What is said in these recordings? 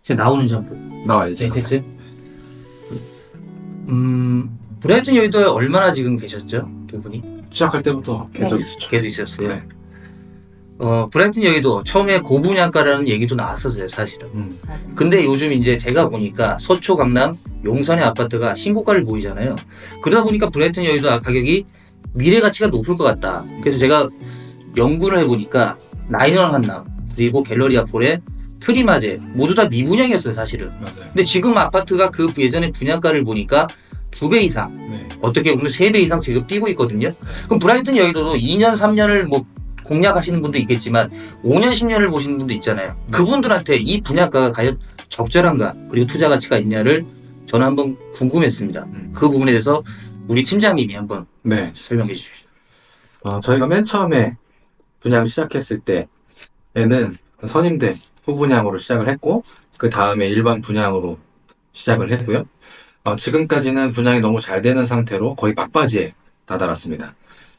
지금 나오는지 한번. 나와야지. 네, 됐어요. 브라이튼 여의도에 얼마나 지금 계셨죠? 두 분이? 시작할 때부터 계속 네. 있었죠. 계속 있었어요. 네. 브라이튼 여의도 처음에 고분양가라는 얘기도 나왔었어요, 사실은. 근데 요즘 이제 제가 보니까 서초, 강남, 용산의 아파트가 신고가를 보이잖아요. 그러다 보니까 브라이튼 여의도 가격이 미래 가치가 높을 것 같다. 그래서 제가 연구를 해보니까 라이너 한남, 그리고 갤러리아 폴의 트리마제 모두 다 미분양이었어요, 사실은. 맞아요. 근데 지금 아파트가 그 예전에 분양가를 보니까 2배 이상, 네. 어떻게 보면 3배 이상 지금 뛰고 있거든요. 그럼 브라이튼 여의도도 2년, 3년을 뭐 공략하시는 분도 있겠지만 5년, 10년을 보시는 분도 있잖아요. 그분들한테 이 분양가가 과연 적절한가, 그리고 투자 가치가 있냐를 저는 한번 궁금했습니다. 그 부분에 대해서 우리 팀장님이 한번 네. 설명해 주십시오. 저희가 맨 처음에 분양 시작했을 때에는 선임대 후분양으로 시작을 했고, 그 다음에 일반 분양으로 시작을 했고요. 지금까지는 분양이 너무 잘 되는 상태로 거의 막바지에 다다랐습니다.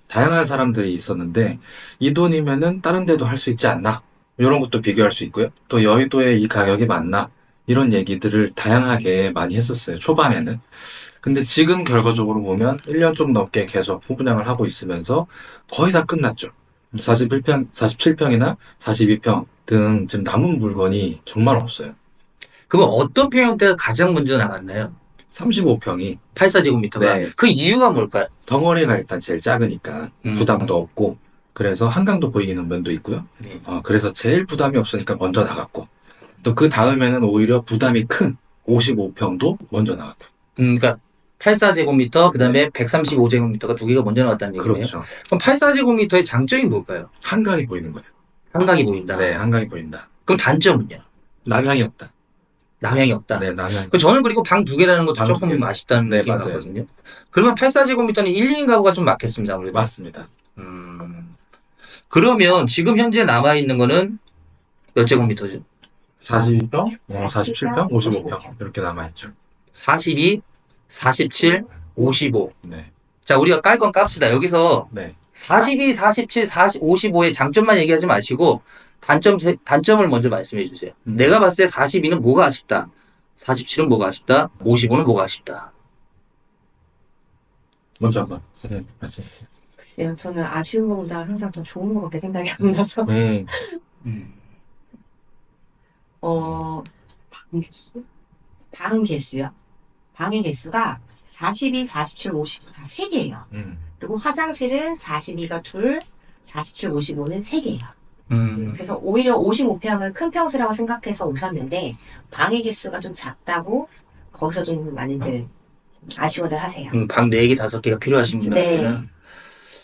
다양한 사람들이 있었는데 이 돈이면은 다른 데도 할 수 있지 않나, 이런 것도 비교할 수 있고요. 또 여의도에 이 가격이 맞나, 이런 얘기들을 다양하게 많이 했었어요, 초반에는. 근데 지금 결과적으로 보면 1년 좀 넘게 계속 후분양을 하고 있으면서 거의 다 끝났죠. 41평, 47평이나 42평 등 지금 남은 물건이 정말 없어요. 그러면 어떤 평형대가 가장 먼저 나갔나요? 35평이 84제곱미터가. 네. 그 이유가 뭘까요? 덩어리가 일단 제일 작으니까 부담도 없고, 그래서 한강도 보이는 면도 있고요. 네. 그래서 제일 부담이 없으니까 먼저 나갔고, 또 그 다음에는 오히려 부담이 큰 55평도 먼저 나갔고. 그러니까 84제곱미터, 그 다음에 135제곱미터가 두 개가 먼저 나왔다는 얘기네요. 그렇죠. 그럼 84제곱미터의 장점이 뭘까요? 한강이 보이는 거예요. 한강이 보인다. 네, 한강이 보인다. 그럼 단점은요? 남향이 없다. 남향이 없다. 네, 남향. 저는 그리고 방 두 개라는 것도 방 조금 두 개. 아쉽다는 네, 느낌이 맞아요. 나거든요. 그러면 84제곱미터는 1, 2인 가구가 좀 많겠습니다, 아무래도. 맞습니다. 그러면 지금 현재 남아있는 거는 몇 제곱미터죠? 42평, 47평, 55평 이렇게 남아있죠. 42, 47, 55. 네, 자, 우리가 깔 건 깝시다. 여기서 네. 42, 47, 40, 55의 장점만 얘기하지 마시고 단점을 먼저 말씀해 주세요. 내가 봤을 때 42는 뭐가 아쉽다, 47은 뭐가 아쉽다, 55는 뭐가 아쉽다. 먼저 한번 선생님 말씀해주세요. 글쎄요, 저는 아쉬운 것보다 항상 더 좋은 것밖에 생각이 안 나서. 방 개수? 방 개수요? 방의 개수가 42, 47, 50 다 3개예요. 그리고 화장실은 42가 둘, 47, 55는 3개예요. 그래서 오히려 55평은 큰 평수라고 생각해서 오셨는데 방의 개수가 좀 작다고 거기서 좀 많이들 아쉬워들 하세요. 방 4개, 5개가 필요하신 네. 분들은.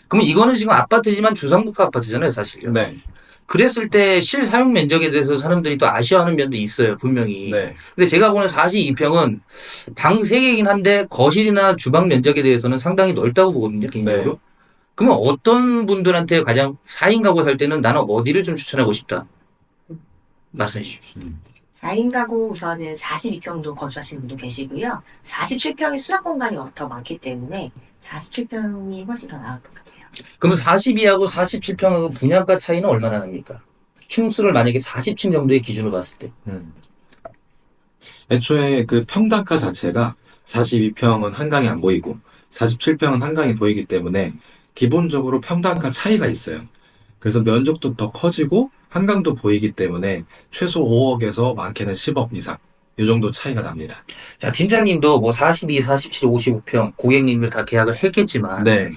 그럼 이거는 지금 아파트지만 주상복합 아파트잖아요, 사실요. 네, 그랬을 때 실사용 면적에 대해서 사람들이 또 아쉬워하는 면도 있어요, 분명히. 네. 근데 제가 보는 42평은 방 3개이긴 한데 거실이나 주방 면적에 대해서는 상당히 넓다고 보거든요, 개인적으로. 네. 그러면 어떤 분들한테 가장 4인 가구 살 때는 나는 어디를 좀 추천하고 싶다, 말씀해 주십시오. 4인 가구 우선은 42평도 거주하시는 분도 계시고요. 47평이 수납 공간이 더 많기 때문에 47평이 훨씬 더 나을 것 같아요. 그러면 42하고 47평의 분양가 차이는 얼마나 납니까? 층수를 만약에 40층 정도의 기준으로 봤을 때. 애초에 그 평당가 자체가 42평은 한강이 안 보이고 47평은 한강이 보이기 때문에 기본적으로 평당가 차이가 있어요. 그래서 면적도 더 커지고 한강도 보이기 때문에 최소 5억에서 많게는 10억 이상 이 정도 차이가 납니다. 자, 팀장님도 뭐 42, 47, 55평 고객님들 다 계약을 했겠지만, 네,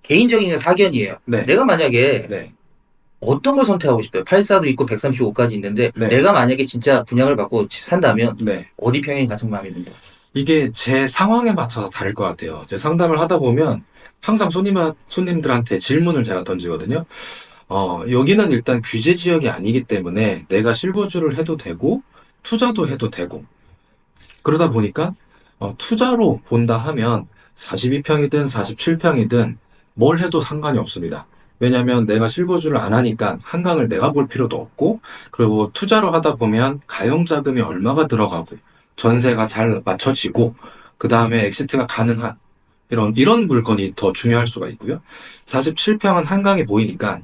개인적인 사견이에요. 네, 내가 만약에 네, 어떤 걸 선택하고 싶어요? 84도 있고 135까지 있는데, 네. 내가 만약에 진짜 분양을 받고 산다면, 네. 어디 평이 가장 마음에 든다? 이게 제 상황에 맞춰서 다를 것 같아요. 제 상담을 하다 보면 항상 손님들한테 질문을 제가 던지거든요. 여기는 일단 규제 지역이 아니기 때문에 내가 실거주를 해도 되고 투자도 해도 되고, 그러다 보니까 투자로 본다 하면 42평이든 47평이든 뭘 해도 상관이 없습니다. 왜냐면 내가 실거주를 안 하니까 한강을 내가 볼 필요도 없고, 그리고 투자로 하다 보면 가용자금이 얼마가 들어가고 전세가 잘 맞춰지고 그 다음에 엑시트가 가능한 이런 물건이 더 중요할 수가 있고요. 47평은 한강이 보이니까,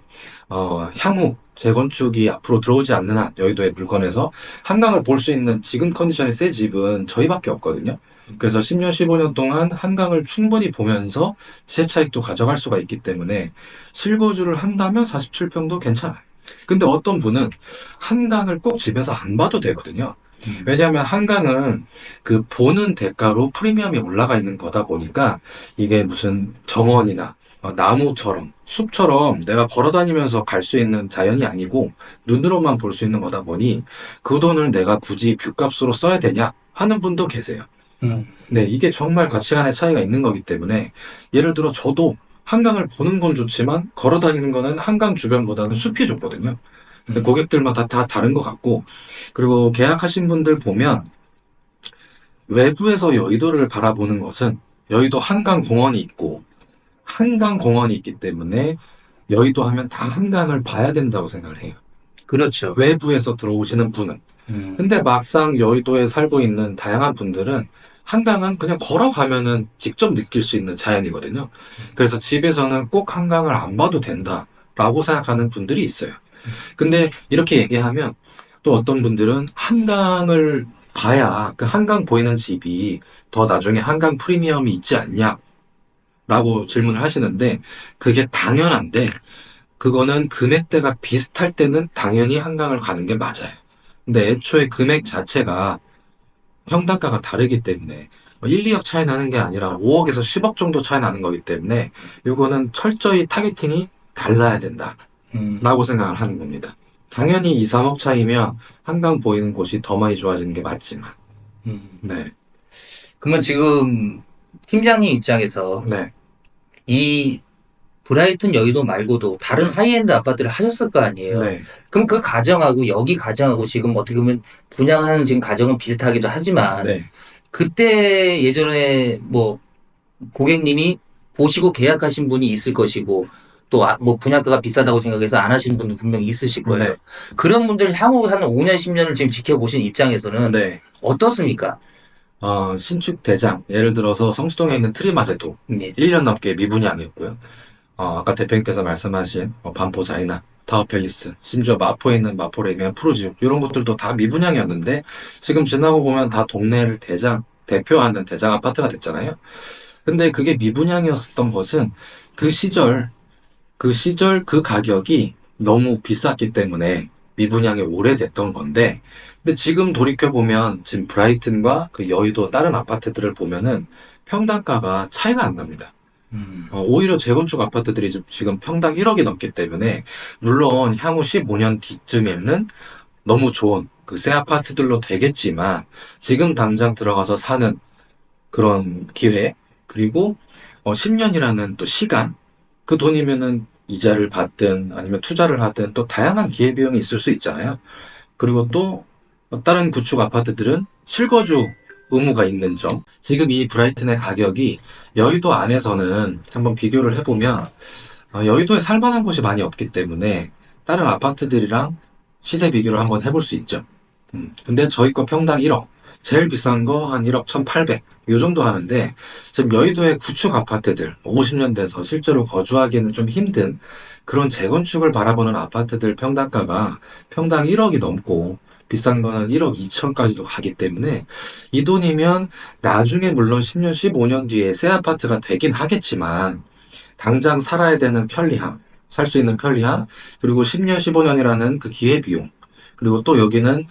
향후 재건축이 앞으로 들어오지 않는 한 여의도의 물건에서 한강을 볼 수 있는 지금 컨디션의 새 집은 저희밖에 없거든요. 그래서 10년, 15년 동안 한강을 충분히 보면서 시세 차익도 가져갈 수가 있기 때문에 실거주를 한다면 47평도 괜찮아요. 근데 어떤 분은 한강을 꼭 집에서 안 봐도 되거든요. 왜냐하면 한강은 그 보는 대가로 프리미엄이 올라가 있는 거다 보니까 이게 무슨 정원이나 나무처럼 숲처럼 내가 걸어다니면서 갈 수 있는 자연이 아니고 눈으로만 볼 수 있는 거다 보니 그 돈을 내가 굳이 뷰값으로 써야 되냐 하는 분도 계세요. 네, 이게 정말 가치관의 차이가 있는 거기 때문에 예를 들어 저도 한강을 보는 건 좋지만 걸어다니는 거는 한강 주변보다는 숲이 좋거든요. 근데 고객들마다 다 다른 것 같고, 그리고 계약하신 분들 보면 외부에서 여의도를 바라보는 것은 여의도 한강공원이 있고 한강공원이 있기 때문에 여의도 하면 다 한강을 봐야 된다고 생각을 해요. 그렇죠. 외부에서 들어오시는 분은. 근데 막상 여의도에 살고 있는 다양한 분들은 한강은 그냥 걸어가면은 직접 느낄 수 있는 자연이거든요. 그래서 집에서는 꼭 한강을 안 봐도 된다라고 생각하는 분들이 있어요. 근데 이렇게 얘기하면 또 어떤 분들은 한강을 봐야 그 한강 보이는 집이 더 나중에 한강 프리미엄이 있지 않냐? 라고 질문을 하시는데 그게 당연한데 그거는 금액대가 비슷할 때는 당연히 한강을 가는 게 맞아요. 근데 애초에 금액 자체가 평당가가 다르기 때문에 1, 2억 차이 나는 게 아니라 5억에서 10억 정도 차이 나는 거기 때문에 이거는 철저히 타겟팅이 달라야 된다라고 생각을 하는 겁니다. 당연히 2, 3억 차이면 한강 보이는 곳이 더 많이 좋아지는 게 맞지만 네. 그러면 지금 팀장님 입장에서 네. 이 브라이튼 여의도 말고도 다른 하이엔드 아파트를 하셨을 거 아니에요. 네. 그럼 그 가정하고 여기 가정하고 지금 어떻게 보면 분양하는 지금 가정은 비슷하기도 하지만 네. 그때 예전에 뭐 고객님이 보시고 계약하신 분이 있을 것이고 또 뭐 분양가가 비싸다고 생각해서 안 하시는 분도 분명히 있으실 거예요. 네. 그런 분들 향후 한 5년, 10년을 지금 지켜보신 입장에서는 네. 어떻습니까? 신축 대장, 예를 들어서 성수동에 있는 트리마제도 네. 1년 넘게 미분양이었고요. 아까 대표님께서 말씀하신 반포 자이나, 타워팰리스, 심지어 마포에 있는 마포레미안 푸르지오 이런 것들도 다 미분양이었는데 지금 지나고 보면 다 동네를 대표하는 대장 아파트가 됐잖아요. 근데 그게 미분양이었던 것은 그 시절 그 가격이 너무 비쌌기 때문에 미분양이 오래됐던 건데 근데 지금 돌이켜보면 지금 브라이튼과 그 여의도 다른 아파트들을 보면은 평당가가 차이가 안 납니다. 오히려 재건축 아파트들이 지금 평당 1억이 넘기 때문에 물론 향후 15년 뒤쯤에는 너무 좋은 그 새 아파트들로 되겠지만 지금 당장 들어가서 사는 그런 기회 그리고 10년이라는 또 시간 그 돈이면은 이자를 받든 아니면 투자를 하든 또 다양한 기회비용이 있을 수 있잖아요. 그리고 또 다른 구축 아파트들은 실거주 의무가 있는 점. 지금 이 브라이튼의 가격이 여의도 안에서는 한번 비교를 해보면 여의도에 살만한 곳이 많이 없기 때문에 다른 아파트들이랑 시세 비교를 한번 해볼 수 있죠. 근데 저희 거 평당 1억. 제일 비싼 거 한 1억 1,800. 요 정도 하는데 지금 여의도의 구축 아파트들 50년 돼서 실제로 거주하기에는 좀 힘든 그런 재건축을 바라보는 아파트들 평당가가 평당 1억이 넘고 비싼 거는 1억 2천까지도 가기 때문에 이 돈이면 나중에 물론 10년, 15년 뒤에 새 아파트가 되긴 하겠지만 당장 살아야 되는 편리함, 살 수 있는 편리함, 그리고 10년, 15년이라는 그 기회비용, 그리고 또 여기는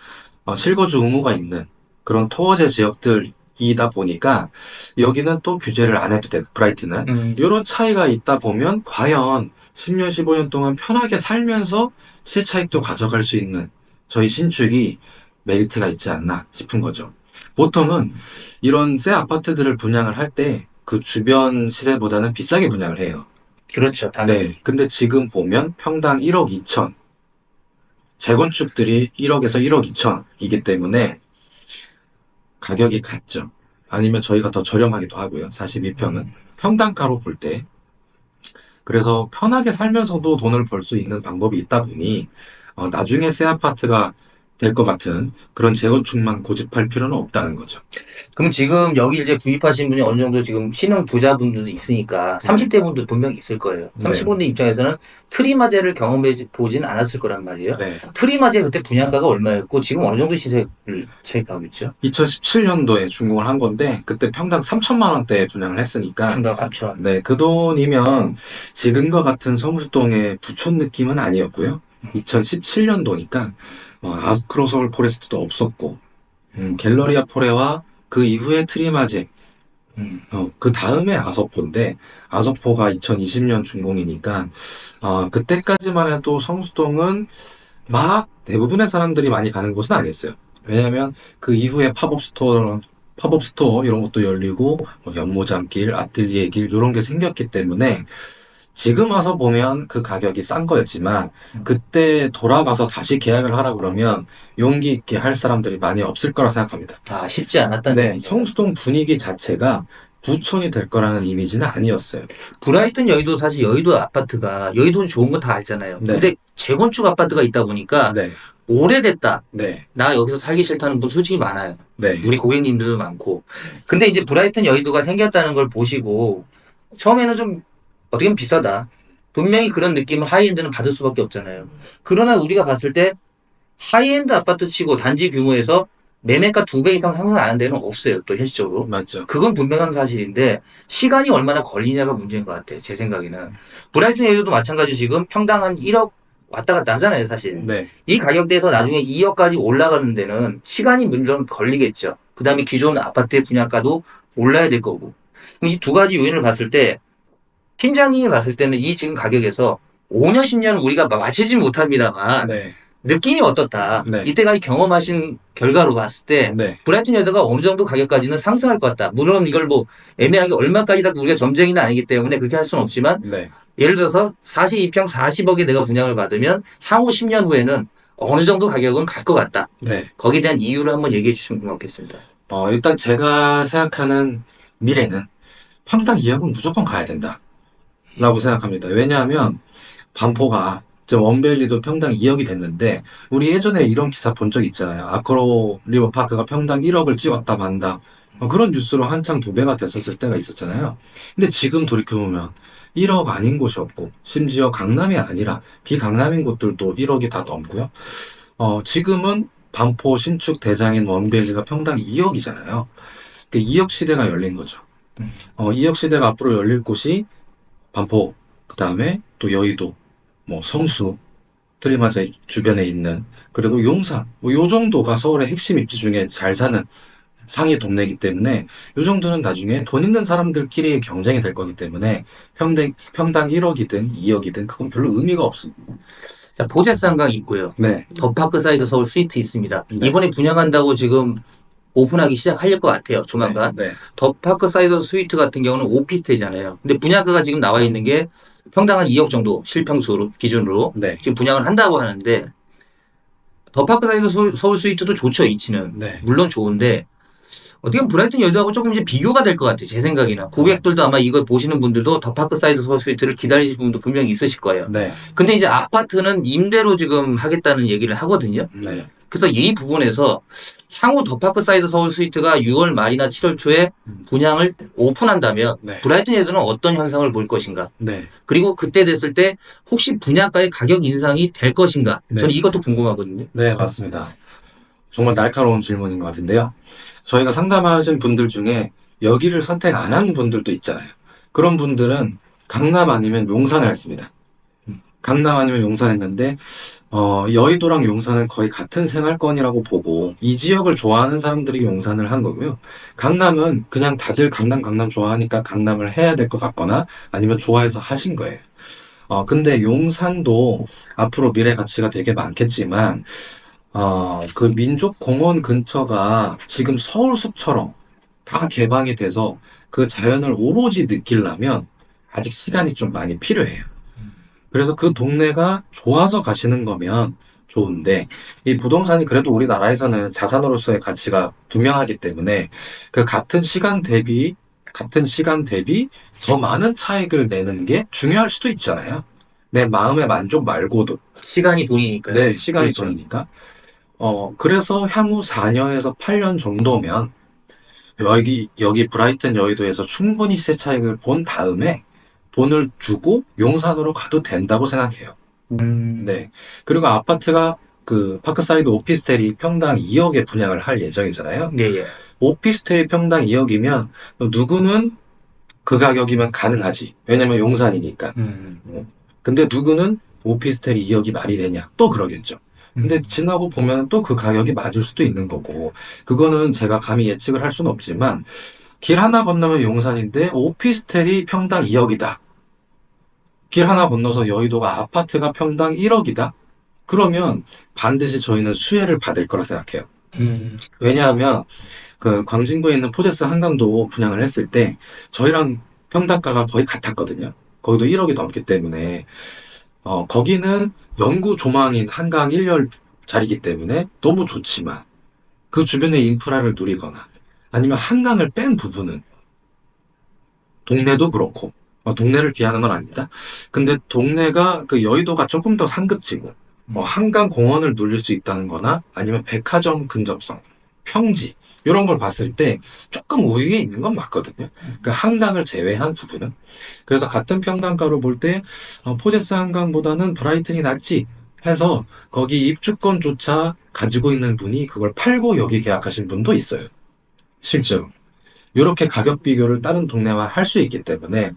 실거주 의무가 있는 그런 토어제 지역들이다 보니까 여기는 또 규제를 안 해도 돼, 브라이튼은. 이런 차이가 있다 보면 과연 10년, 15년 동안 편하게 살면서 시세 차익도 가져갈 수 있는 저희 신축이 메리트가 있지 않나 싶은 거죠. 보통은 이런 새 아파트들을 분양을 할 때 그 주변 시세보다는 비싸게 분양을 해요. 그렇죠. 당연히. 네. 근데 지금 보면 평당 1억 2천. 재건축들이 1억에서 1억 2천이기 때문에 가격이 같죠. 아니면 저희가 더 저렴하기도 하고요. 42평은. 평당가로 볼 때. 그래서 편하게 살면서도 돈을 벌 수 있는 방법이 있다 보니 나중에 새 아파트가 될 것 같은 그런 재건축만 고집할 필요는 없다는 거죠. 그럼 지금 여기 이제 구입하신 분이 어느 정도 지금 신흥 부자분들도 있으니까 30대 분도 분명히 있을 거예요. 네. 30대 입장에서는 트리마제를 경험해 보진 않았을 거란 말이에요. 네. 트리마제 그때 분양가가 얼마였고 지금 어느 정도 시세를 차익하고 있죠? 2017년도에 준공을 한 건데 그때 평당 3천만 원대에 분양을 했으니까 평당 3천. 네, 그 돈이면 지금과 같은 서울동의 부촌 느낌은 아니었고요. 2017년도니까 아크로서울 포레스트도 없었고 갤러리아 포레와 그 이후에 트리마제 그 다음에 아서포인데 아서포가 2020년 준공이니까 그때까지만 해도 성수동은 막 대부분의 사람들이 많이 가는 곳은 아니었어요. 왜냐하면 그 이후에 팝업 스토어 이런 것도 열리고 뭐 연모장길, 아틀리에 길 이런 게 생겼기 때문에 지금 와서 보면 그 가격이 싼 거였지만 그때 돌아가서 다시 계약을 하라 그러면 용기 있게 할 사람들이 많이 없을 거라 생각합니다. 아, 쉽지 않았다는 네, 얘기죠. 성수동 분위기 자체가 부촌이 될 거라는 이미지는 아니었어요. 브라이튼 여의도 사실 여의도 아파트가 여의도는 좋은 거 다 알잖아요. 네. 근데 재건축 아파트가 있다 보니까 네, 오래됐다. 네, 나 여기서 살기 싫다는 분 솔직히 많아요. 네, 우리 고객님들도 많고. 근데 이제 브라이튼 여의도가 생겼다는 걸 보시고 처음에는 좀 어떻게 보면 비싸다. 분명히 그런 느낌을 하이엔드는 받을 수밖에 없잖아요. 그러나 우리가 봤을 때 하이엔드 아파트 치고 단지 규모에서 매매가 2배 이상 상승 안 하는 데는 없어요. 또 현실적으로. 맞죠. 그건 분명한 사실인데 시간이 얼마나 걸리냐가 문제인 것 같아요. 제 생각에는. 브라이튼 여의도도 마찬가지로 지금 평당 한 1억 왔다 갔다 하잖아요. 사실. 네, 이 가격대에서 나중에 2억까지 올라가는 데는 시간이 물론 걸리겠죠. 그 다음에 기존 아파트의 분양가도 올라야 될 거고. 그럼 이 두 가지 요인을 봤을 때 팀장님이 봤을 때는 이 지금 가격에서 5년, 10년 우리가 맞추지 못합니다만 네, 느낌이 어떻다. 네. 이때까지 경험하신 결과로 봤을 때 네, 브라이튼 여의도가 어느 정도 가격까지는 상승할 것 같다. 물론 이걸 뭐 애매하게 얼마까지 다 우리가 점쟁이는 아니기 때문에 그렇게 할 수는 없지만 네. 예를 들어서 42평 40억에 내가 분양을 받으면 향후 10년 후에는 어느 정도 가격은 갈 것 같다. 네. 거기에 대한 이유를 한번 얘기해 주시면 고맙겠습니다. 일단 제가 생각하는 미래는 평당 2억은 무조건 가야 된다. 라고 생각합니다. 왜냐하면 반포가 지금 원베일리도 평당 2억이 됐는데 우리 예전에 이런 기사 본 적 있잖아요. 아크로 리버파크가 평당 1억을 찍었다 만다. 그런 뉴스로 한창 도배가 됐었을 때가 있었잖아요. 근데 지금 돌이켜보면 1억 아닌 곳이 없고 심지어 강남이 아니라 비강남인 곳들도 1억이 다 넘고요. 지금은 반포 신축 대장인 원베일리가 평당 2억이잖아요. 그 2억 시대가 열린 거죠. 2억 시대가 앞으로 열릴 곳이 반포, 그 다음에 또 여의도, 뭐 성수, 트리마자 주변에 있는, 그리고 용산, 뭐 요 정도가 서울의 핵심 입지 중에 잘 사는 상위 동네이기 때문에 요 정도는 나중에 돈 있는 사람들끼리의 경쟁이 될 거기 때문에 평당 1억이든 2억이든 그건 별로 의미가 없습니다. 자, 보제상가 있고요. 네, 더파크 사이드 서울 스위트 있습니다. 네. 이번에 분양한다고 지금 오픈하기 시작할 것 같아요. 조만간. 네, 더파크 사이드 스위트 같은 경우는 오피스텔이잖아요. 근데 분양가가 지금 나와 있는 게 평당 한 2억 정도 실평수 기준으로 네, 지금 분양을 한다고 하는데 더파크 사이드 서울 스위트도 좋죠. 이치는. 네, 물론 좋은데 어떻게 보면 브라이튼 여의도하고 조금 이제 비교가 될 것 같아요. 제 생각에는. 고객들도 아마 이걸 보시는 분들도 더파크 사이드 서울 스위트를 기다리시는 분도 분명히 있으실 거예요. 네, 근데 이제 아파트는 임대로 지금 하겠다는 얘기를 하거든요. 네. 그래서 이 부분에서 향후 더파크 사이드 서울 스위트가 6월 말이나 7월 초에 분양을 오픈한다면 네. 브라이튼 여의도는 어떤 현상을 볼 것인가? 네. 그리고 그때 됐을 때 혹시 분양가의 가격 인상이 될 것인가? 네. 저는 이것도 궁금하거든요. 네, 맞습니다. 정말 날카로운 질문인 것 같은데요. 저희가 상담하신 분들 중에 여기를 선택 안 한 분들도 있잖아요. 그런 분들은 강남 아니면 용산을 했습니다. 강남 아니면 용산 했는데, 여의도랑 용산은 거의 같은 생활권이라고 보고, 이 지역을 좋아하는 사람들이 용산을 한 거고요. 강남은 그냥 다들 강남 좋아하니까 강남을 해야 될 것 같거나, 아니면 좋아해서 하신 거예요. 근데 용산도 앞으로 미래 가치가 되게 많겠지만, 그 민족공원 근처가 지금 서울숲처럼 다 개방이 돼서 그 자연을 오로지 느끼려면 아직 시간이 좀 많이 필요해요. 그래서 그 동네가 좋아서 가시는 거면 좋은데, 이 부동산이 그래도 우리나라에서는 자산으로서의 가치가 분명하기 때문에 그 같은 시간 대비 더 많은 차익을 내는 게 중요할 수도 있잖아요. 내 마음의 만족 말고도. 시간이 돈이니까요. 네, 시간이 그렇죠. 돈이니까. 그래서 향후 4년에서 8년 정도면 여기 브라이튼 여의도에서 충분히 시세 차익을 본 다음에 돈을 주고 용산으로 가도 된다고 생각해요. 네. 그리고 아파트가 그 파크사이드 오피스텔이 평당 2억에 분양을 할 예정이잖아요. 예, 예. 오피스텔이 평당 2억이면 누구는 그 가격이면 가능하지. 왜냐면 용산이니까. 근데 누구는 오피스텔이 2억이 말이 되냐? 또 그러겠죠. 근데 지나고 보면 또 그 가격이 맞을 수도 있는 거고, 그거는 제가 감히 예측을 할 수는 없지만, 길 하나 건너면 용산인데 오피스텔이 평당 2억이다. 길 하나 건너서 여의도가 아파트가 평당 1억이다. 그러면 반드시 저희는 수혜를 받을 거라 생각해요. 왜냐하면 그 광진구에 있는 포제스 한강도 분양을 했을 때 저희랑 평당가가 거의 같았거든요. 거기도 1억이 넘기 때문에 거기는 영구 조망인 한강 1열 자리이기 때문에 너무 좋지만 그 주변의 인프라를 누리거나 아니면 한강을 뺀 부분은 동네도 그렇고 동네를 비하는 건 아닙니다. 근데 동네가 그 여의도가 조금 더 상급지고 한강 공원을 누릴 수 있다는 거나 아니면 백화점 근접성, 평지 이런 걸 봤을 때 조금 우위에 있는 건 맞거든요. 그 한강을 제외한 부분은. 그래서 같은 평당가로 볼 때 포제스 한강보다는 브라이튼이 낫지 해서 거기 입주권조차 가지고 있는 분이 그걸 팔고 여기 계약하신 분도 있어요. 실제로. 이렇게 가격 비교를 다른 동네와 할 수 있기 때문에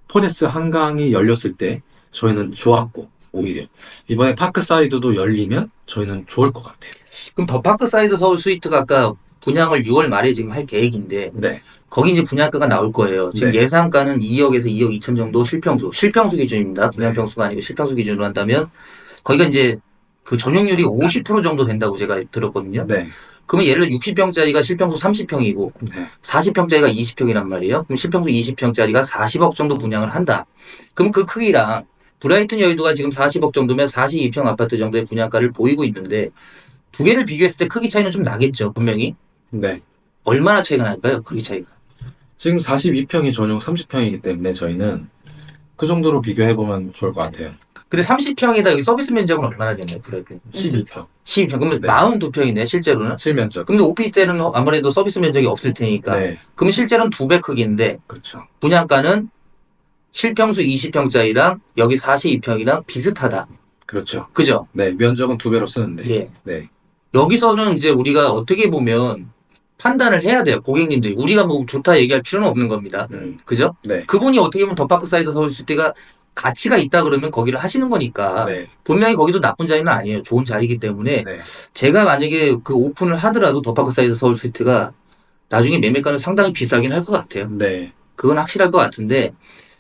포제스 한강이 열렸을 때 저희는 좋았고 오히려 이번에 파크사이드도 열리면 저희는 좋을 것 같아요. 그럼 더 파크사이드 서울 스위트가 아까 분양을 6월 말에 지금 할 계획인데 네. 거기 이제 분양가가 나올 거예요. 지금 네. 예상가는 2억에서 2억 2천 정도 실평수 기준입니다. 분양평수가 아니고 실평수 기준으로 한다면 거기가 이제 그 전용률이 50% 정도 된다고 제가 들었거든요. 네. 그러면 예를 들어 60평짜리가 실평수 30평이고 네. 40평짜리가 20평이란 말이에요. 그럼 실평수 20평짜리가 40억 정도 분양을 한다. 그럼 그 크기랑 브라이튼 여의도가 지금 40억 정도면 42평 아파트 정도의 분양가를 보이고 있는데 두 개를 비교했을 때 크기 차이는 좀 나겠죠, 분명히. 네. 얼마나 차이가 날까요, 크기 차이가? 지금 42평이 전용 30평이기 때문에 저희는 그 정도로 비교해보면 좋을 것 같아요. 근데 30평에다 여기 서비스 면적은 얼마나 되나요, 브라이튼? 12평. 12평. 그러면 네. 42평이네, 실제로는. 실면적. 근데 오피스텔은 아무래도 서비스 면적이 없을 테니까. 네. 그럼 실제로는 2배 크기인데 그렇죠. 분양가는 실평수 20평짜리랑 여기 42평이랑 비슷하다. 그렇죠. 그죠? 네. 면적은 2배로 쓰는데. 예. 네. 여기서는 이제 우리가 어떻게 보면 판단을 해야 돼요. 고객님들이. 우리가 뭐 좋다 얘기할 필요는 없는 겁니다. 그죠? 네. 그분이 어떻게 보면 더 파크사이드 서울시티가 가치가 있다 그러면 거기를 하시는 거니까 네. 분명히 거기도 나쁜 자리는 아니에요. 좋은 자리이기 때문에 네. 제가 만약에 그 오픈을 하더라도 더 파크사이드 서울시티가 나중에 매매가는 상당히 비싸긴 할 것 같아요. 네. 그건 확실할 것 같은데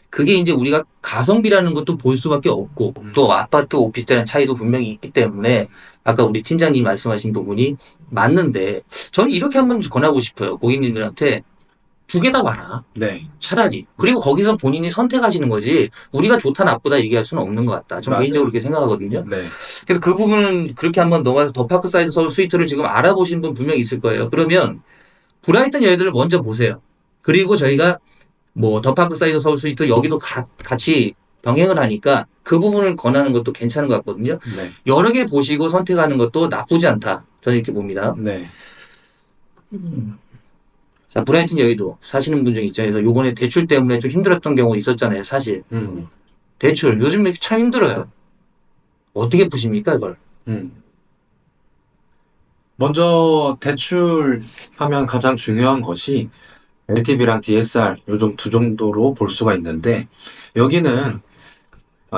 그게 이제 우리가 가성비라는 것도 볼 수밖에 없고 또 아파트 오피스텔의 차이도 분명히 있기 때문에 아까 우리 팀장님 말씀하신 부분이 맞는데 저는 이렇게 한번 권하고 싶어요. 고객님들한테 두 개 다 와라. 네. 차라리. 그리고 거기서 본인이 선택하시는 거지 우리가 좋다 나쁘다 얘기할 수는 없는 것 같다. 저는 맞아요. 개인적으로 그렇게 생각하거든요. 네. 그래서 그 부분은 그렇게 한번 넘어가서 더 파크사이드 서울 스위트를 지금 알아보신 분 분명히 있을 거예요. 그러면 브라이튼 여의도를 먼저 보세요. 그리고 저희가 뭐 더 파크사이드 서울 스위트 여기도 같이 병행을 하니까 그 부분을 권하는 것도 괜찮은 것 같거든요. 네. 여러 개 보시고 선택하는 것도 나쁘지 않다. 저는 이렇게 봅니다. 네. 자, 브라이튼 여의도 사시는 분 중에 있잖아요. 요번에 대출 때문에 좀 힘들었던 경우 있었잖아요. 사실. 대출 요즘 참 힘들어요. 어떻게 푸십니까 이걸? 먼저 대출하면 가장 중요한 것이 LTV랑 DSR 요즘 두 정도로 볼 수가 있는데 여기는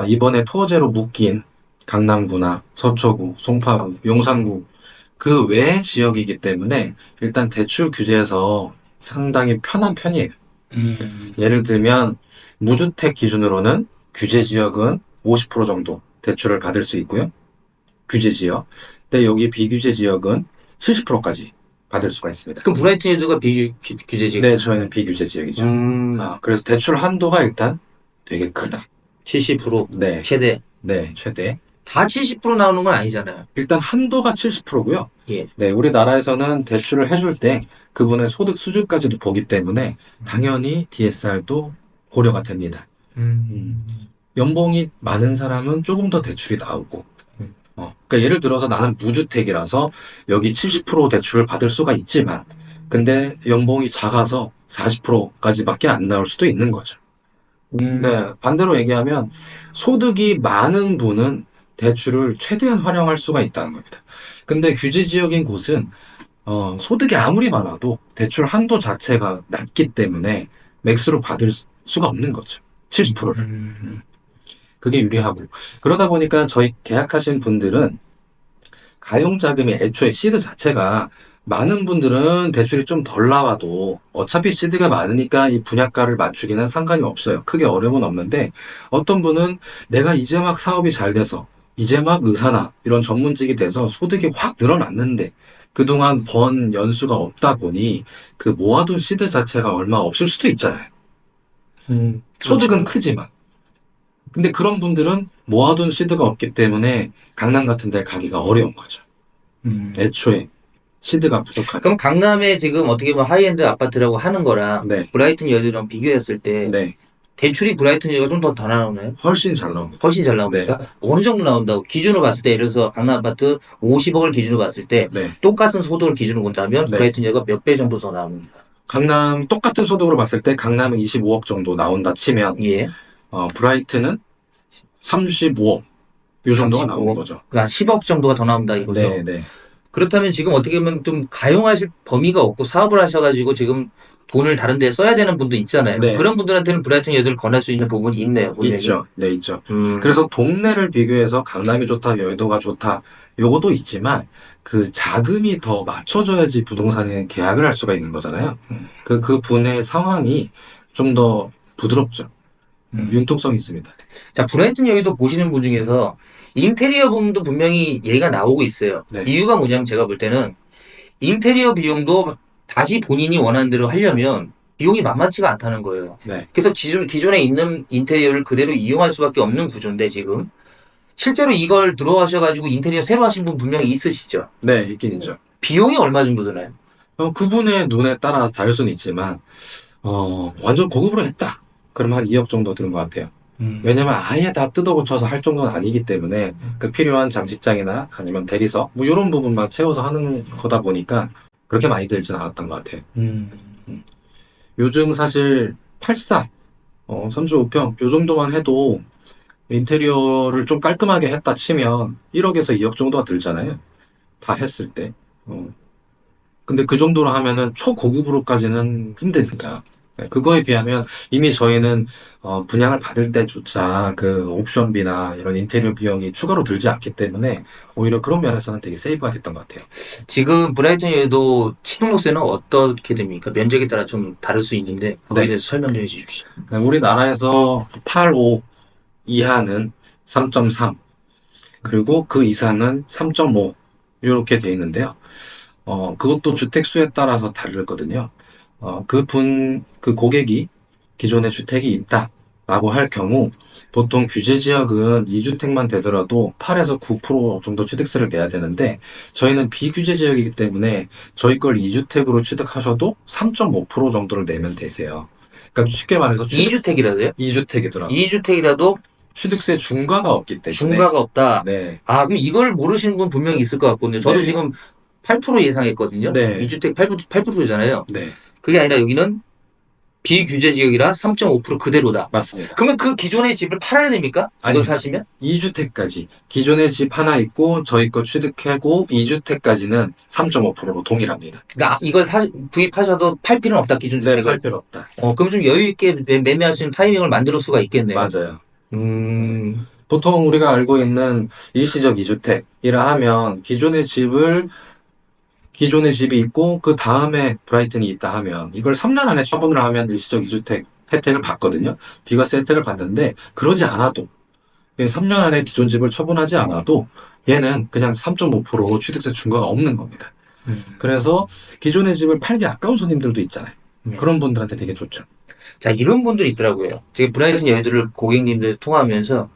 이번에 토어제로 묶인 강남구나 서초구, 송파구, 용산구 그 외의 지역이기 때문에 일단 대출 규제에서 상당히 편한 편이에요. 예를 들면 무주택 기준으로는 규제 지역은 50% 정도 대출을 받을 수 있고요. 규제 지역. 근데 여기 비규제 지역은 70%까지 받을 수가 있습니다. 그럼 브라이튼 여의도가 비규제 지역? 네, 저희는 비규제 지역이죠. 그래서 대출 한도가 일단 되게 크다. 70%? 네. 최대? 네, 최대. 다 70% 나오는 건 아니잖아요. 일단 한도가 70%고요. 예. 네, 우리나라에서는 대출을 해줄 때 그분의 소득 수준까지도 보기 때문에 당연히 DSR도 고려가 됩니다. 연봉이 많은 사람은 조금 더 대출이 나오고 그러니까 예를 들어서 나는 무주택이라서 여기 70% 대출을 받을 수가 있지만, 근데 연봉이 작아서 40%까지밖에 안 나올 수도 있는 거죠. 네, 반대로 얘기하면 소득이 많은 분은 대출을 최대한 활용할 수가 있다는 겁니다. 근데 규제 지역인 곳은 소득이 아무리 많아도 대출 한도 자체가 낮기 때문에 맥스로 받을 수가 없는 거죠. 70%를. 그게 유리하고. 그러다 보니까 저희 계약하신 분들은 가용자금이 애초에 시드 자체가 많은 분들은 대출이 좀 덜 나와도 어차피 시드가 많으니까 이 분양가를 맞추기는 상관이 없어요. 크게 어려움은 없는데 어떤 분은 내가 이제 막 사업이 잘 돼서 이제 막 의사나 이런 전문직이 돼서 소득이 확 늘어났는데 그동안 번 연수가 없다 보니 그 모아둔 시드 자체가 얼마 없을 수도 있잖아요. 소득은 크지만. 근데 그런 분들은 모아둔 시드가 없기 때문에 강남 같은 데 가기가 어려운 거죠. 애초에 시드가 부족하다. 그럼 강남에 지금 어떻게 보면 하이엔드 아파트라고 하는 거랑 네. 브라이튼 여의도랑 비교했을 때 네. 대출이 브라이튼 여의도가 좀 더 나오나요? 훨씬 잘 나옵니다. 훨씬 잘 나옵니까? 어느 정도 나온다고? 기준으로 봤을 때, 예를 들어서 강남 아파트 50억을 기준으로 봤을 때, 네. 똑같은 소득을 기준으로 본다면, 네. 브라이튼 여의도가 몇 배 정도 더 나옵니다. 강남 똑같은 소득으로 봤을 때 강남은 25억 정도 나온다 치면 예. 브라이트는 35억 요 정도가 35억. 나오는 거죠. 그러니까 10억 정도가 더 나온다 이거죠. 네, 네. 그렇다면 지금 어떻게 보면 좀 가용하실 범위가 없고 사업을 하셔가지고 지금 돈을 다른 데 써야 되는 분도 있잖아요. 네. 그런 분들한테는 브라이튼 여의도를 권할 수 있는 부분이 있네요. 분명히. 있죠. 네, 있죠. 음. 그래서 동네를 비교해서 강남이 좋다, 여의도가 좋다, 요것도 있지만, 그 자금이 더 맞춰져야지 부동산에 계약을 할 수가 있는 거잖아요. 그 분의 상황이 좀 더 부드럽죠. 융통성이 있습니다. 자, 브라이튼 여의도 보시는 분 중에서 인테리어 부분도 분명히 얘기가 나오고 있어요. 네. 이유가 뭐냐면 제가 볼 때는 인테리어 비용도 다시 본인이 원하는 대로 하려면 비용이 만만치가 않다는 거예요. 네. 그래서 기존에 있는 인테리어를 그대로 이용할 수밖에 없는 구조인데 지금 실제로 이걸 들어가셔가지고 인테리어 새로 하신 분 분명히 있으시죠? 네, 있긴 있죠. 비용이 얼마 정도 드나요? 그분의 눈에 따라 다를 수는 있지만, 완전 고급으로 했다. 그럼 한 2억 정도 드는 것 같아요. 왜냐면 아예 다 뜯어 고쳐서 할 정도는 아니기 때문에 그 필요한 장식장이나 아니면 대리석 뭐 이런 부분만 채워서 하는 거다 보니까 그렇게 많이 들진 않았던 것 같아요. 요즘 사실 84, 35평 요 정도만 해도 인테리어를 좀 깔끔하게 했다 치면 1억에서 2억 정도가 들잖아요. 다 했을 때. 근데 그 정도로 하면은 초고급으로까지는 힘드니까. 그거에 비하면 이미 저희는 분양을 받을 때조차 그 옵션비나 이런 인테리어 비용이 추가로 들지 않기 때문에 오히려 그런 면에서는 되게 세이브가 됐던 것 같아요. 지금 브라이튼 여의도 취등록세는 어떻게 됩니까? 면적에 따라 좀 다를 수 있는데 그거에 네. 대해서 설명 좀 해주십시오. 우리나라에서 8, 5 이하는 3.3 그리고 그 이상은 3.5 이렇게 돼 있는데요. 그것도 주택 수에 따라서 다르거든요. 그 고객이 기존에 주택이 있다라고 할 경우 보통 규제 지역은 2주택만 되더라도 8에서 9% 정도 취득세를 내야 되는데 저희는 비규제 지역이기 때문에 저희 걸 2주택으로 취득하셔도 3.5% 정도를 내면 되세요. 그러니까 쉽게 말해서 2주택이라도요? 2주택이더라도 2주택이라도 취득세 중과가 없기 때문에 중과가 없다. 네. 아, 그럼 이걸 모르시는 분 분명히 있을 것 같거든요. 저도 네. 지금 8% 예상했거든요. 네. 2주택 8%잖아요. 네, 그게 아니라 여기는 비규제 지역이라 3.5% 그대로다. 맞습니다. 그러면 그 기존의 집을 팔아야 됩니까? 이걸 아닙니다. 사시면? 2주택까지 기존에 집 하나 있고 저희 거 취득하고 2주택까지는 3.5%로 동일합니다. 그러니까 이걸 구입하셔도 팔 필요는 없다. 기존 네, 주택을. 팔 필요 없다. 그럼 좀 여유 있게 매매할 수 있는 타이밍을 만들 수가 있겠네요. 맞아요. 음. 보통 우리가 알고 있는 일시적 2주택이라 하면 기존의 집이 있고 그 다음에 브라이튼이 있다 하면 이걸 3년 안에 처분을 하면 일시적 2주택 혜택을 받거든요. 비과세 혜택을 받는데 그러지 않아도 3년 안에 기존 집을 처분하지 않아도 얘는 그냥 3.5% 취득세 중과가 없는 겁니다. 그래서 기존의 집을 팔기 아까운 손님들도 있잖아요. 그런 분들한테 되게 좋죠. 자, 이런 분들이 있더라고요. 제가 브라이튼 여의도를 고객님들 통화하면서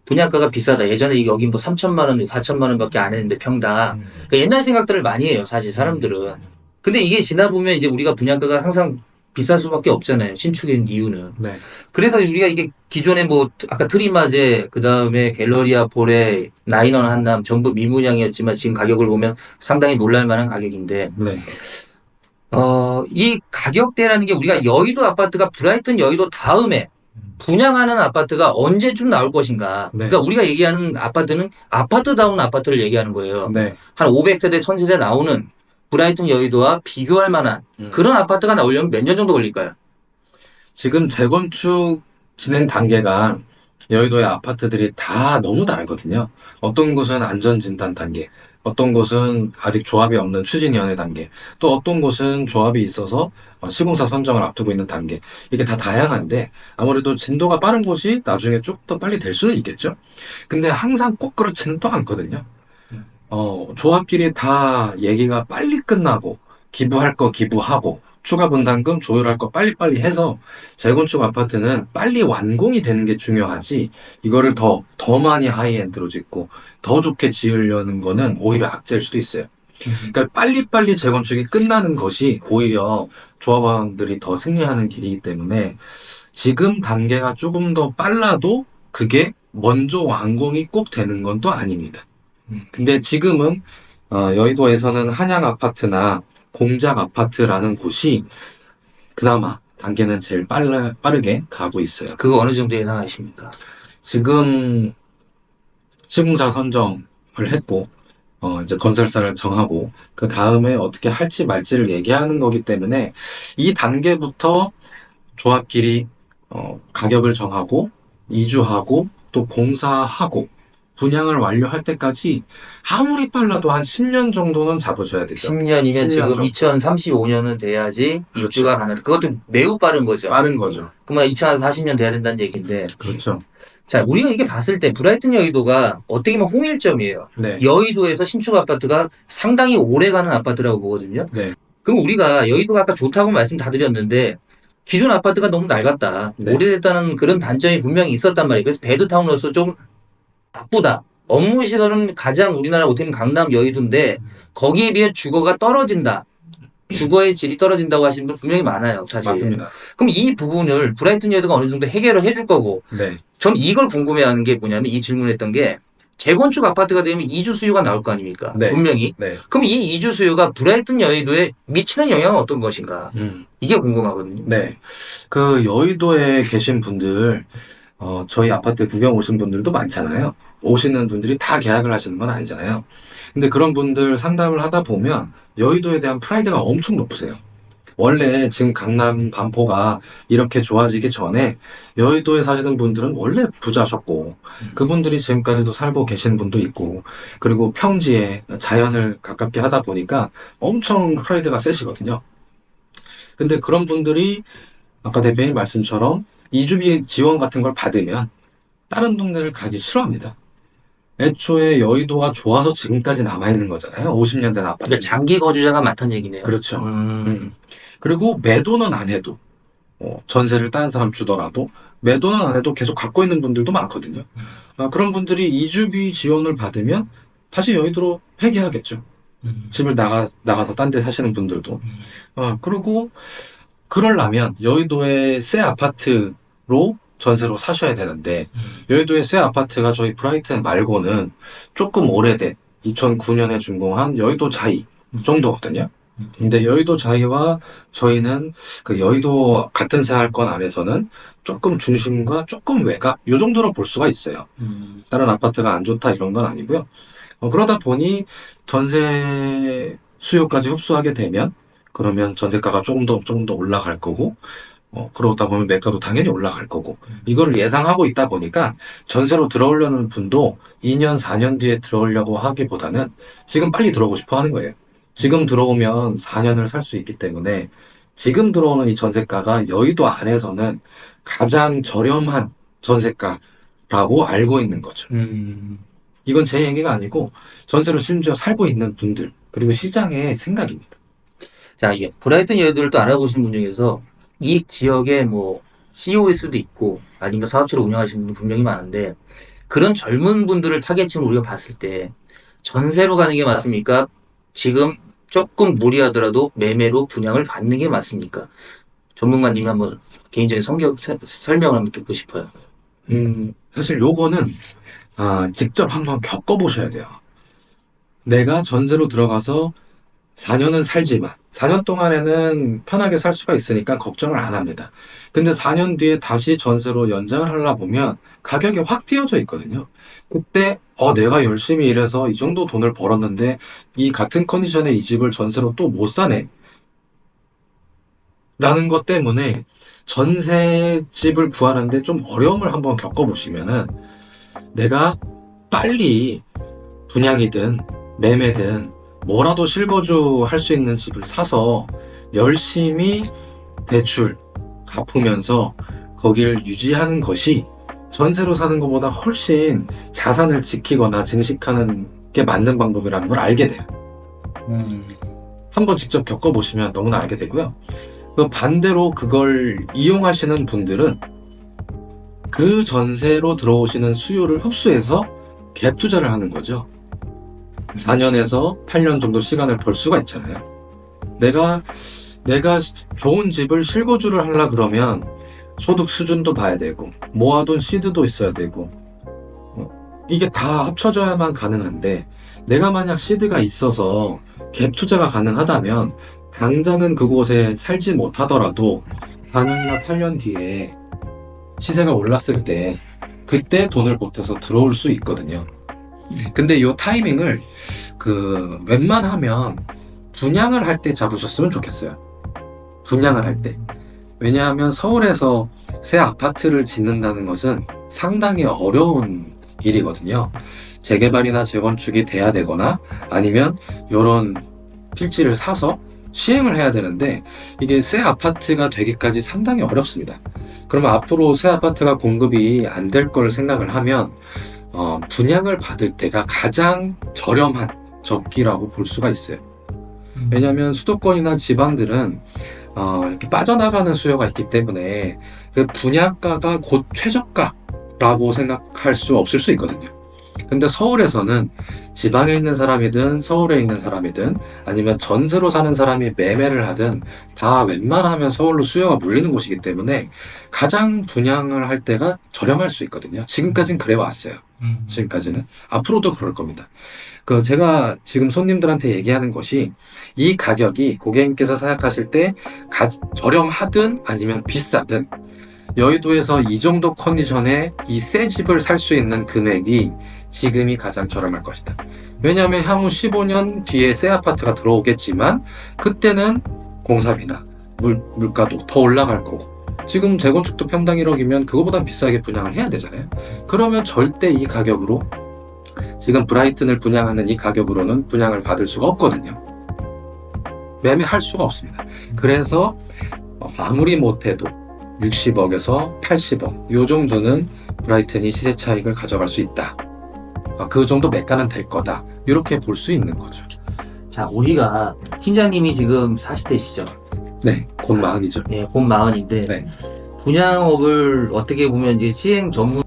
분양가가 비싸다. 예전에 여기 뭐 3천만 원, 4천만 원밖에 안 했는데 평당. 그러니까 옛날 생각들을 많이 해요. 사실 사람들은. 근데 이게 지나 보면 이제 우리가 분양가가 항상 비쌀 수밖에 없잖아요. 신축인 이유는. 네. 그래서 우리가 이게 기존에 뭐 아까 트리마제 그다음에 갤러리아 폴의 나인원 한남 전부 미분양이었지만 지금 가격을 보면 상당히 놀랄 만한 가격인데 네. 이 가격대라는 게 우리가 여의도 아파트가 브라이튼 여의도 다음에 분양하는 아파트가 언제쯤 나올 것인가. 네. 그러니까 우리가 얘기하는 아파트는 아파트다운 아파트를 얘기하는 거예요. 네. 한 500세대, 1000세대 나오는 브라이튼 여의도와 비교할 만한 그런 아파트가 나오려면 몇 년 정도 걸릴까요? 지금 재건축 진행 단계가 여의도의 아파트들이 다 너무 다르거든요. 어떤 곳은 안전진단 단계, 어떤 곳은 아직 조합이 없는 추진위원회 단계, 또 어떤 곳은 조합이 있어서 시공사 선정을 앞두고 있는 단계. 이게 다 다양한데 아무래도 진도가 빠른 곳이 나중에 쭉 더 빨리 될 수는 있겠죠. 근데 항상 꼭 그렇지는 또 않거든요. 조합끼리 다 얘기가 빨리 끝나고 기부할 거 기부하고 추가 분담금 조율할 거 빨리빨리 해서 재건축 아파트는 빨리 완공이 되는 게 중요하지 이거를 더 많이 하이엔드로 짓고 더 좋게 지으려는 거는 오히려 악재일 수도 있어요. 그러니까 빨리빨리 재건축이 끝나는 것이 오히려 조합원들이 더 승리하는 길이기 때문에 지금 단계가 조금 더 빨라도 그게 먼저 완공이 꼭 되는 건 또 아닙니다. 근데 지금은 여의도에서는 한양 아파트나 공작 아파트라는 곳이 그나마 단계는 제일 빠르게 가고 있어요. 그거 어느 정도 예상하십니까? 지금 시공사 선정을 했고 이제 건설사를 정하고 그 다음에 어떻게 할지 말지를 얘기하는 거기 때문에 이 단계부터 조합끼리 가격을 정하고 이주하고 또 공사하고 분양을 완료할 때까지 아무리 빨라도 한 10년 정도는 잡으셔야 되죠. 10년이면 10년 지금 정도. 2035년은 돼야지 그렇죠. 입주가 가능해. 그것도 매우 빠른 거죠. 빠른 거죠. 그러면 2040년 돼야 된다는 얘기인데. 그렇죠. 자, 우리가 이게 봤을 때 브라이튼 여의도가 어떻게 보면 홍일점이에요. 네. 여의도에서 신축 아파트가 상당히 오래 가는 아파트라고 보거든요. 네. 그럼 우리가 여의도가 아까 좋다고 말씀 다 드렸는데 기존 아파트가 너무 낡았다. 네. 오래됐다는 그런 단점이 분명히 있었단 말이에요. 그래서 베드타운으로서 좀 나쁘다. 업무 시설은 가장 우리나라 어떻게 보면 강남 여의도인데 거기에 비해 주거가 떨어진다. 주거의 질이 떨어진다고 하시는 분 분명히 많아요. 사실. 맞습니다. 그럼 이 부분을 브라이튼 여의도가 어느 정도 해결을 해줄 거고 네. 전 이걸 궁금해하는 게 뭐냐면 이 질문했던 게 재건축 아파트가 되면 이주 수요가 나올 거 아닙니까? 네. 분명히. 네. 그럼 이 이주 수요가 브라이튼 여의도에 미치는 영향은 어떤 것인가? 이게 궁금하거든요. 네. 그 여의도에 계신 분들 저희 아파트 구경 오신 분들도 많잖아요. 오시는 분들이 다 계약을 하시는 건 아니잖아요. 근데 그런 분들 상담을 하다 보면 여의도에 대한 프라이드가 엄청 높으세요. 원래 지금 강남 반포가 이렇게 좋아지기 전에 여의도에 사시는 분들은 원래 부자셨고 그분들이 지금까지도 살고 계신 분도 있고 그리고 평지에 자연을 가깝게 하다 보니까 엄청 프라이드가 세시거든요. 근데 그런 분들이 아까 대표님 말씀처럼 이주비 지원 같은 걸 받으면 다른 동네를 가기 싫어합니다. 애초에 여의도가 좋아서 지금까지 남아있는 거잖아요. 50년 된 아파트. 그러니까 장기 거주자가 많다는 얘기네요. 그렇죠. 그리고 매도는 안 해도 전세를 다른 사람 주더라도 매도는 안 해도 계속 갖고 있는 분들도 많거든요. 그런 분들이 이주비 지원을 받으면 다시 여의도로 회귀하겠죠. 집을 나가서 딴 데 사시는 분들도. 그리고 그러려면 여의도의 새 아파트로 전세로 사셔야 되는데 여의도의 새 아파트가 저희 브라이튼 말고는 조금 오래된 2009년에 준공한 여의도 자이 정도거든요. 근데 여의도 자이와 저희는 그 여의도 같은 생활권 안에서는 조금 중심과 조금 외곽 요 정도로 볼 수가 있어요. 다른 아파트가 안 좋다 이런 건 아니고요. 그러다 보니 전세 수요까지 흡수하게 되면 그러면 전세가가 조금 더 올라갈 거고 그러다 보면 매가도 당연히 올라갈 거고 이거를 예상하고 있다 보니까 전세로 들어오려는 분도 2년 4년 뒤에 들어오려고 하기보다는 지금 빨리 들어오고 싶어 하는 거예요. 지금 들어오면 4년을 살 수 있기 때문에 지금 들어오는 이 전세가가 여의도 안에서는 가장 저렴한 전세가라고 알고 있는 거죠. 이건 제 얘기가 아니고 전세로 심지어 살고 있는 분들 그리고 시장의 생각입니다. 자, 브라이튼 여의도를 또 알아보신 분 중에서 이 지역의 뭐 CEO일 수도 있고 아니면 사업체를 운영하시는 분도 분명히 많은데 그런 젊은 분들을 타겟층을 우리가 봤을 때 전세로 가는 게 맞습니까? 지금 조금 무리하더라도 매매로 분양을 받는 게 맞습니까? 전문가님이 한번 개인적인 설명을 한번 듣고 싶어요. 사실 요거는 직접 한번 겪어보셔야 돼요. 내가 전세로 들어가서 4년은 살지만 4년 동안에는 편하게 살 수가 있으니까 걱정을 안 합니다. 근데 4년 뒤에 다시 전세로 연장을 하려 보면 가격이 확 뛰어져 있거든요. 그때 내가 열심히 일해서 이 정도 돈을 벌었는데 이 같은 컨디션의 이 집을 전세로 또 못 사네? 라는 것 때문에 전세집을 구하는데 좀 어려움을 한번 겪어보시면은 내가 빨리 분양이든 매매든 뭐라도 실거주 할 수 있는 집을 사서 열심히 대출 갚으면서 거기를 유지하는 것이 전세로 사는 것보다 훨씬 자산을 지키거나 증식하는 게 맞는 방법이라는 걸 알게 돼요. 한번 직접 겪어보시면 너무나 알게 되고요. 반대로 그걸 이용하시는 분들은 그 전세로 들어오시는 수요를 흡수해서 갭 투자를 하는 거죠. 4년에서 8년 정도 시간을 벌 수가 있잖아요. 내가 좋은 집을 실거주를 하려 그러면 소득 수준도 봐야 되고 모아둔 시드도 있어야 되고 이게 다 합쳐져야만 가능한데 내가 만약 시드가 있어서 갭 투자가 가능하다면 당장은 그곳에 살지 못하더라도 4년이나 8년 뒤에 시세가 올랐을 때 그때 돈을 보태서 들어올 수 있거든요. 근데 이 타이밍을 웬만하면 분양을 할 때 잡으셨으면 좋겠어요. 분양을 할 때. 왜냐하면 서울에서 새 아파트를 짓는다는 것은 상당히 어려운 일이거든요. 재개발이나 재건축이 돼야 되거나 아니면 이런 필지를 사서 시행을 해야 되는데 이게 새 아파트가 되기까지 상당히 어렵습니다. 그러면 앞으로 새 아파트가 공급이 안 될 걸 생각을 하면 분양을 받을 때가 가장 저렴한 적기라고 볼 수가 있어요. 왜냐하면 수도권이나 지방들은 이렇게 빠져나가는 수요가 있기 때문에 그 분양가가 곧 최저가라고 생각할 수 없을 수 있거든요. 근데 서울에서는 지방에 있는 사람이든 서울에 있는 사람이든 아니면 전세로 사는 사람이 매매를 하든 다 웬만하면 서울로 수요가 몰리는 곳이기 때문에 가장 분양을 할 때가 저렴할 수 있거든요. 지금까지는 그래 왔어요. 지금까지는. 앞으로도 그럴 겁니다. 제가 지금 손님들한테 얘기하는 것이 이 가격이 고객님께서 생각하실 때 저렴하든 아니면 비싸든 여의도에서 이 정도 컨디션에 이 새 집을 살 수 있는 금액이 지금이 가장 저렴할 것이다. 왜냐하면 향후 15년 뒤에 새 아파트가 들어오겠지만 그때는 공사비나 물가도 더 올라갈 거고 지금 재건축도 평당 1억이면 그거보단 비싸게 분양을 해야 되잖아요. 그러면 절대 이 가격으로 지금 브라이튼을 분양하는 이 가격으로는 분양을 받을 수가 없거든요. 매매할 수가 없습니다. 그래서 아무리 못해도 60억에서 80억 요 정도는 브라이튼이 시세 차익을 가져갈 수 있다. 그 정도 매가는 될 거다. 이렇게 볼 수 있는 거죠. 자, 우리가 팀장님이 지금 40대시죠? 네, 곧 40이죠. 네, 곧 40인데 네. 분양업을 어떻게 보면 이제 시행 전문